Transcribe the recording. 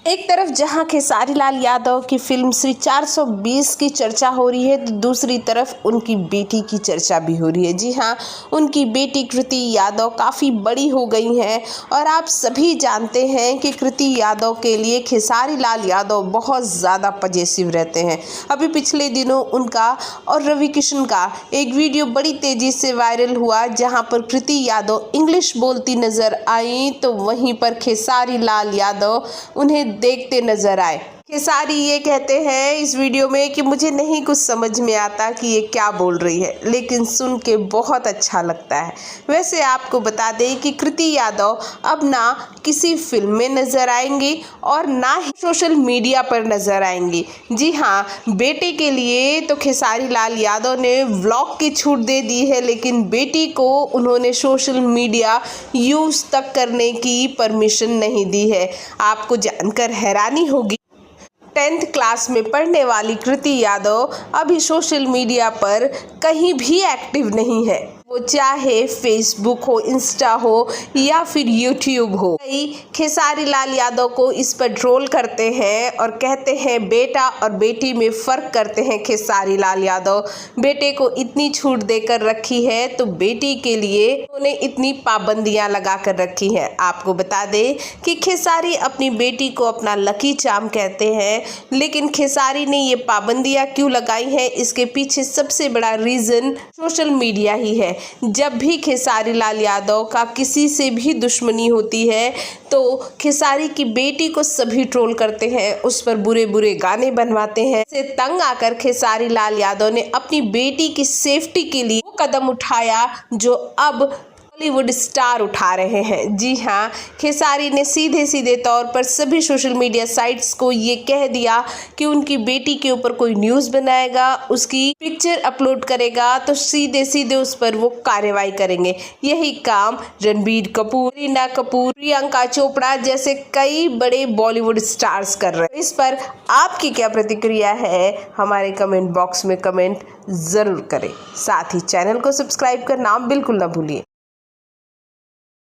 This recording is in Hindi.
एक तरफ जहां खेसारी लाल यादव की फिल्म श्री 420 की चर्चा हो रही है, तो दूसरी तरफ उनकी बेटी की चर्चा भी हो रही है। जी हां, उनकी बेटी कृति यादव काफ़ी बड़ी हो गई हैं और आप सभी जानते हैं कि कृति यादव के लिए खेसारी लाल यादव बहुत ज़्यादा पजेसिव रहते हैं। अभी पिछले दिनों उनका और रवि किशन का एक वीडियो बड़ी तेज़ी से वायरल हुआ, जहां पर कृति यादव इंग्लिश बोलती नज़र आई, तो वहीं पर खेसारी लाल यादव उन्हें देखते नजर आए। खेसारी ये कहते हैं इस वीडियो में कि मुझे नहीं कुछ समझ में आता कि ये क्या बोल रही है, लेकिन सुन के बहुत अच्छा लगता है। वैसे आपको बता दें कि कृति यादव अब ना किसी फिल्म में नजर आएंगी और ना ही सोशल मीडिया पर नजर आएंगी। जी हाँ, बेटे के लिए तो खेसारी लाल यादव ने व्लॉग की छूट दे दी है, लेकिन बेटी को उन्होंने सोशल मीडिया यूज तक करने की परमिशन नहीं दी है। आपको जानकर हैरानी होगी, 10th क्लास में पढ़ने वाली कृति यादव अभी सोशल मीडिया पर कहीं भी एक्टिव नहीं है। वो चाहे फेसबुक हो, इंस्टा हो या फिर यूट्यूब हो। कई खेसारी लाल यादव को इस पर ट्रोल करते हैं और कहते हैं बेटा और बेटी में फ़र्क करते हैं खेसारी लाल यादव। बेटे को इतनी छूट देकर रखी है तो बेटी के लिए उन्होंने इतनी पाबंदियां लगा कर रखी हैं। आपको बता दें कि खेसारी अपनी बेटी को अपना लकी चार्म कहते हैं, लेकिन खेसारी ने ये पाबंदियां क्यों लगाई हैं, इसके पीछे सबसे बड़ा रीज़न सोशल मीडिया ही है। जब भी खेसारी लाल यादव का किसी से भी दुश्मनी होती है तो खेसारी की बेटी को सभी ट्रोल करते हैं, उस पर बुरे बुरे गाने बनवाते हैं। से तंग आकर खेसारी लाल यादव ने अपनी बेटी की सेफ्टी के लिए वो कदम उठाया जो अब बॉलीवुड स्टार उठा रहे हैं। जी हाँ, खेसारी ने सीधे सीधे तौर पर सभी सोशल मीडिया साइट्स को ये कह दिया कि उनकी बेटी के ऊपर कोई न्यूज़ बनाएगा, उसकी पिक्चर अपलोड करेगा तो सीधे सीधे उस पर वो कार्रवाई करेंगे। यही काम रणबीर कपूर, करीना कपूर, प्रियंका चोपड़ा जैसे कई बड़े बॉलीवुड स्टार्स कर रहे हैं। इस पर आपकी क्या प्रतिक्रिया है, हमारे कमेंट बॉक्स में कमेंट ज़रूर करें। साथ ही चैनल को सब्सक्राइब करना बिल्कुल ना भूलिए।